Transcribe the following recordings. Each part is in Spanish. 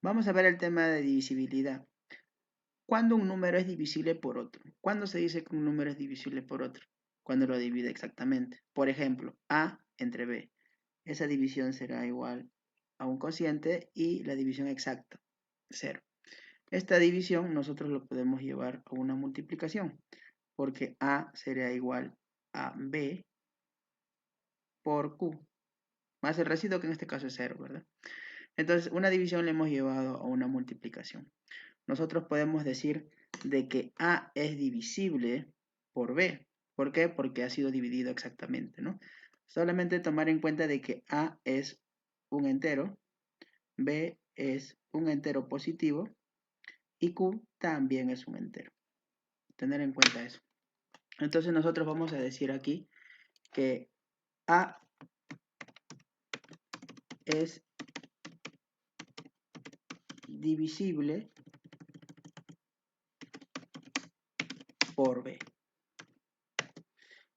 Vamos a ver el tema de divisibilidad. ¿Cuándo un número es divisible por otro? ¿Cuándo se dice que un número es divisible por otro? Cuando lo divide exactamente. Por ejemplo, A entre B. Esa división será igual a un cociente y la división exacta, 0. Esta división nosotros lo podemos llevar a una multiplicación, porque A será igual a B por Q, más el residuo que en este caso es 0, ¿verdad? Entonces, una división le hemos llevado a una multiplicación. Nosotros podemos decir de que A es divisible por B. ¿Por qué? Porque ha sido dividido exactamente, ¿no? Solamente tomar en cuenta de que A es un entero, B es un entero positivo y Q también es un entero. Tener en cuenta eso. Entonces nosotros vamos a decir aquí que A es divisible por B.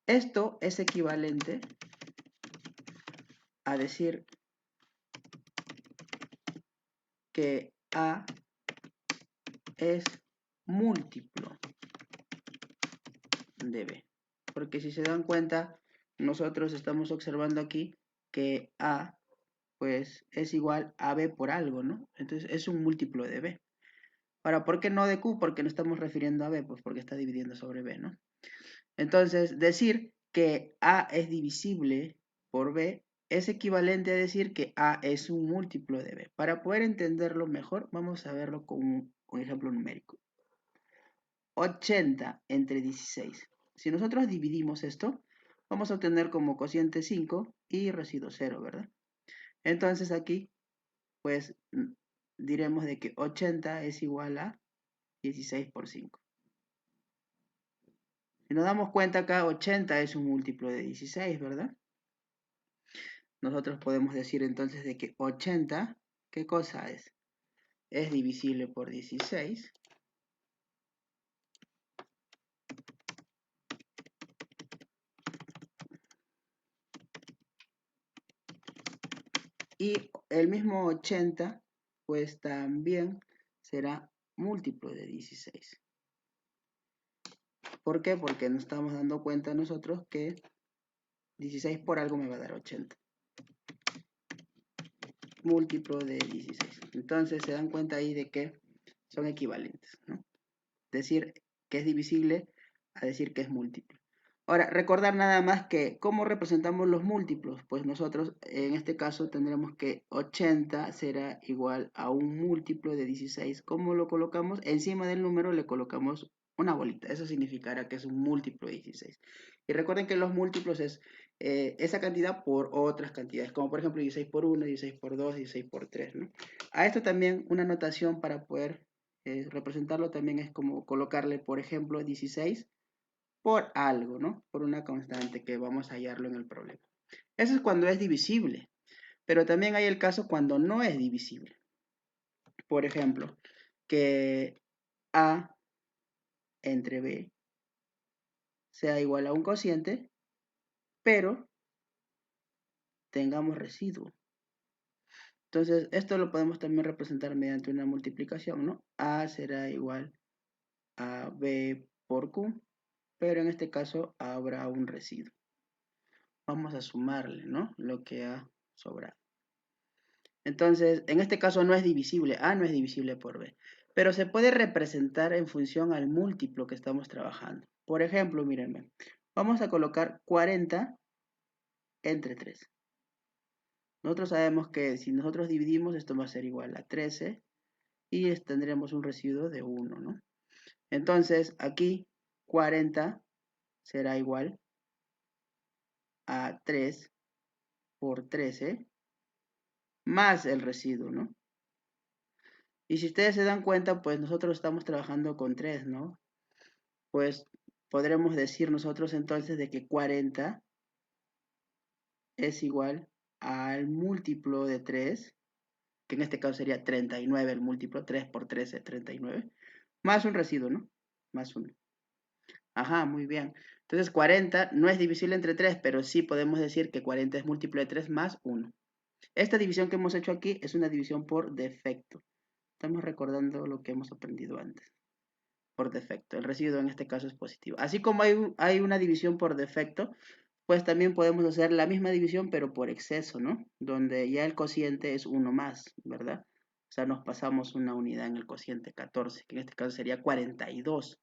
Esto es equivalente a decir que A es múltiplo de B. Porque si se dan cuenta, nosotros estamos observando aquí que A pues es igual a B por algo, ¿no? Entonces es un múltiplo de B. Ahora, ¿por qué no de Q? Porque no estamos refiriendo a B, pues porque está dividiendo sobre B, ¿no? Entonces, decir que A es divisible por B es equivalente a decir que A es un múltiplo de B. Para poder entenderlo mejor, vamos a verlo con un ejemplo numérico. 80 entre 16. Si nosotros dividimos esto, vamos a obtener como cociente 5 y residuo 0, ¿verdad? Entonces aquí, pues, diremos de que 80 es igual a 16 por 5. Si nos damos cuenta acá, 80 es un múltiplo de 16, ¿verdad? Nosotros podemos decir entonces de que 80, ¿qué cosa es? Es divisible por 16. Y el mismo 80, pues también será múltiplo de 16. ¿Por qué? Porque nos estamos dando cuenta nosotros que 16 por algo me va a dar 80. Múltiplo de 16. Entonces se dan cuenta ahí de que son equivalentes, ¿no? Decir que es divisible a decir que es múltiplo. Ahora, recordar nada más que cómo representamos los múltiplos. Pues nosotros en este caso tendremos que 80 será igual a un múltiplo de 16. ¿Cómo lo colocamos? Encima del número le colocamos una bolita. Eso significará que es un múltiplo de 16. Y recuerden que los múltiplos es esa cantidad por otras cantidades, como por ejemplo 16 por 1, 16 por 2, 16 por 3, ¿no? A esto también una notación para poder representarlo también es como colocarle, por ejemplo, 16 por algo, ¿no? Por una constante que vamos a hallarlo en el problema. Eso es cuando es divisible, pero también hay el caso cuando no es divisible. Por ejemplo, que A entre B sea igual a un cociente, pero tengamos residuo. Entonces, esto lo podemos también representar mediante una multiplicación, ¿no? A será igual a B por Q, pero en este caso habrá un residuo. Vamos a sumarle, ¿no? Lo que ha sobrado. Entonces, en este caso no es divisible, A no es divisible por B, pero se puede representar en función al múltiplo que estamos trabajando. Por ejemplo, mírenme, vamos a colocar 40 entre 3. Nosotros sabemos que si nosotros dividimos, esto va a ser igual a 13 y tendremos un residuo de 1, ¿no? Entonces, aquí 40 será igual a 3 por 13 más el residuo, ¿no? Y si ustedes se dan cuenta, pues nosotros estamos trabajando con 3, ¿no? Pues podremos decir nosotros entonces de que 40 es igual al múltiplo de 3, que en este caso sería 39 el múltiplo, 3 por 13, 39, más un residuo, ¿no? Más 1. Ajá, muy bien. Entonces 40 no es divisible entre 3, pero sí podemos decir que 40 es múltiplo de 3 más 1. Esta división que hemos hecho aquí es una división por defecto. Estamos recordando lo que hemos aprendido antes. Por defecto. El residuo en este caso es positivo. Así como hay una división por defecto, pues también podemos hacer la misma división, pero por exceso, ¿no? Donde ya el cociente es 1 más, ¿verdad? O sea, nos pasamos una unidad en el cociente 14, que en este caso sería 42,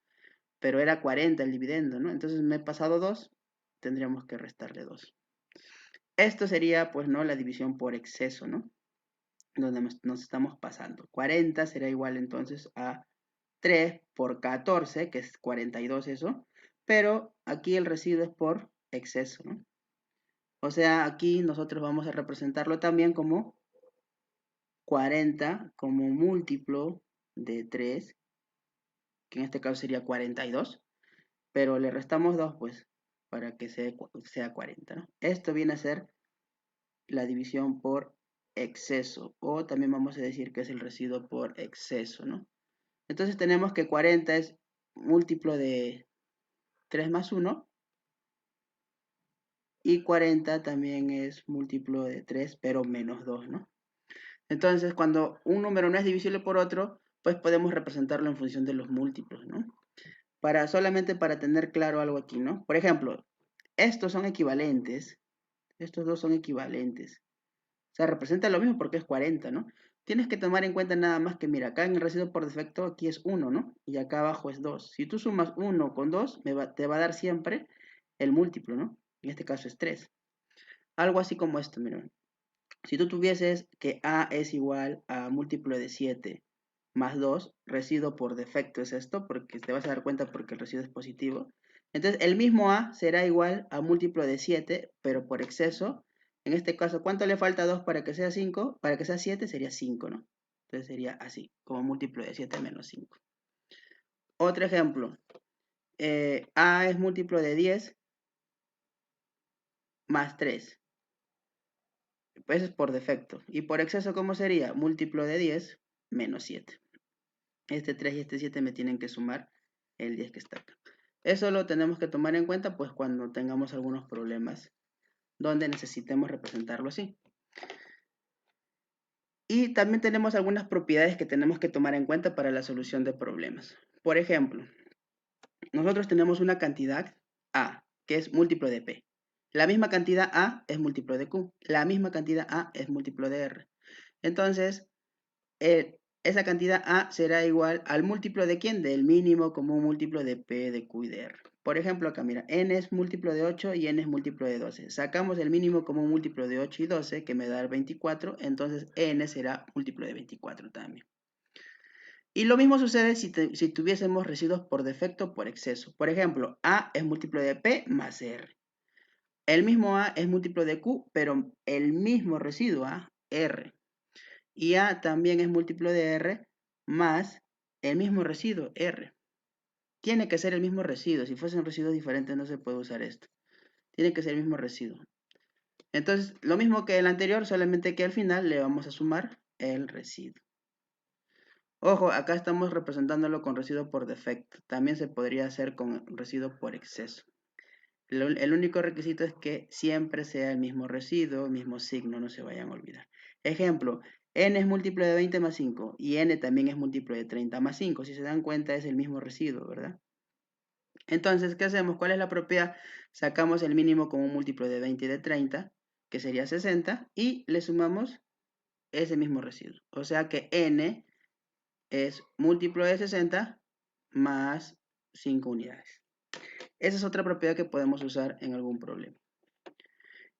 pero era 40 el dividendo, ¿no? Entonces me he pasado 2, tendríamos que restarle 2. Esto sería, pues, ¿no? La división por exceso, ¿no? Donde nos estamos pasando. 40 será igual entonces a 3 por 14, que es 42 eso, pero aquí el residuo es por exceso, ¿no? O sea, aquí nosotros vamos a representarlo también como 40 como múltiplo de 3, que en este caso sería 42, pero le restamos 2, pues, para que sea 40, ¿no? Esto viene a ser la división por exceso, o también vamos a decir que es el residuo por exceso, ¿no? Entonces tenemos que 40 es múltiplo de 3 más 1, y 40 también es múltiplo de 3, pero menos 2, ¿no? Entonces, cuando un número no es divisible por otro, pues podemos representarlo en función de los múltiplos, ¿no? Solamente para tener claro algo aquí, ¿no? Por ejemplo, estos son equivalentes, estos dos son equivalentes. O sea, representa lo mismo porque es 40, ¿no? Tienes que tomar en cuenta nada más que, mira, acá en el residuo por defecto aquí es 1, ¿no? Y acá abajo es 2. Si tú sumas 1 con 2, te va a dar siempre el múltiplo, ¿no? En este caso es 3. Algo así como esto, mira. Si tú tuvieses que A es igual a múltiplo de 7 más 2, residuo por defecto es esto, porque te vas a dar cuenta porque el residuo es positivo. Entonces, el mismo A será igual a múltiplo de 7, pero por exceso. En este caso, ¿cuánto le falta a 2 para que sea 5? Para que sea 7 sería 5, ¿no? Entonces sería así, como múltiplo de 7 menos 5. Otro ejemplo. A es múltiplo de 10 más 3. Pues es por defecto. Y por exceso, ¿cómo sería? Múltiplo de 10 menos 7. Este 3 y este 7 me tienen que sumar el 10 que está acá. Eso lo tenemos que tomar en cuenta pues cuando tengamos algunos problemas donde necesitemos representarlo así. Y también tenemos algunas propiedades que tenemos que tomar en cuenta para la solución de problemas. Por ejemplo, nosotros tenemos una cantidad A, que es múltiplo de P. La misma cantidad A es múltiplo de Q. La misma cantidad A es múltiplo de R. Entonces, esa cantidad A será igual al múltiplo de ¿quién? Del mínimo común múltiplo de P, de Q y de R. Por ejemplo, acá mira, N es múltiplo de 8 y N es múltiplo de 12. Sacamos el mínimo común múltiplo de 8 y 12, que me da el 24, entonces N será múltiplo de 24 también. Y lo mismo sucede si tuviésemos residuos por defecto por exceso. Por ejemplo, A es múltiplo de P más R. El mismo A es múltiplo de Q, pero el mismo residuo A, R. Y A también es múltiplo de R más el mismo residuo, R. Tiene que ser el mismo residuo. Si fuesen residuos diferentes no se puede usar esto. Tiene que ser el mismo residuo. Entonces, lo mismo que el anterior, solamente que al final le vamos a sumar el residuo. Ojo, acá estamos representándolo con residuo por defecto. También se podría hacer con residuo por exceso. El único requisito es que siempre sea el mismo residuo, el mismo signo, no se vayan a olvidar. Ejemplo, n es múltiplo de 20 más 5 y n también es múltiplo de 30 más 5. Si se dan cuenta es el mismo residuo, ¿verdad? Entonces, ¿qué hacemos? ¿Cuál es la propiedad? Sacamos el mínimo como un múltiplo de 20 y de 30, que sería 60, y le sumamos ese mismo residuo. O sea que n es múltiplo de 60 más 5 unidades. Esa es otra propiedad que podemos usar en algún problema.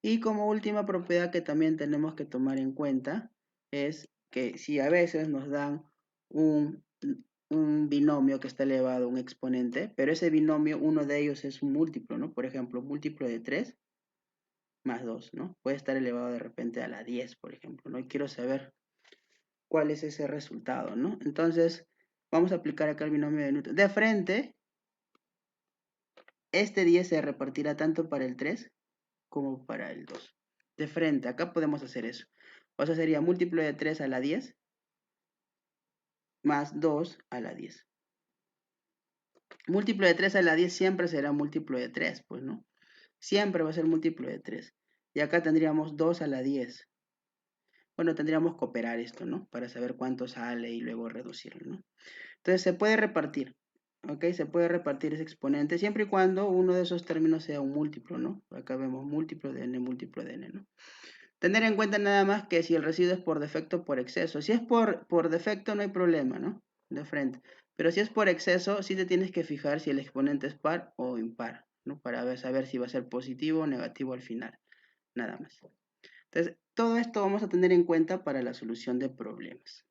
Y como última propiedad que también tenemos que tomar en cuenta es que si a veces nos dan un binomio que está elevado a un exponente, pero ese binomio, uno de ellos es un múltiplo, ¿no? Por ejemplo, múltiplo de 3 más 2, ¿no? Puede estar elevado de repente a la 10, por ejemplo, ¿no? Y quiero saber cuál es ese resultado, ¿no? Entonces, vamos a aplicar acá el binomio de Newton. De frente, este 10 se repartirá tanto para el 3 como para el 2. De frente, acá podemos hacer eso. O sea, sería múltiplo de 3 a la 10 más 2 a la 10. Múltiplo de 3 a la 10 siempre será múltiplo de 3, pues, ¿no? Siempre va a ser múltiplo de 3. Y acá tendríamos 2 a la 10. bueno, tendríamos que operar esto, ¿no? Para saber cuánto sale y luego reducirlo, ¿no? Entonces se puede repartir, ¿ok? Se puede repartir ese exponente siempre y cuando uno de esos términos sea un múltiplo, ¿no? Acá vemos múltiplo de n, ¿no? Tener en cuenta nada más que si el residuo es por defecto o por exceso. Si es por defecto no hay problema, ¿no? De frente. Pero si es por exceso, sí te tienes que fijar si el exponente es par o impar, ¿no? Para saber si va a ser positivo o negativo al final. Nada más. Entonces, todo esto vamos a tener en cuenta para la solución de problemas.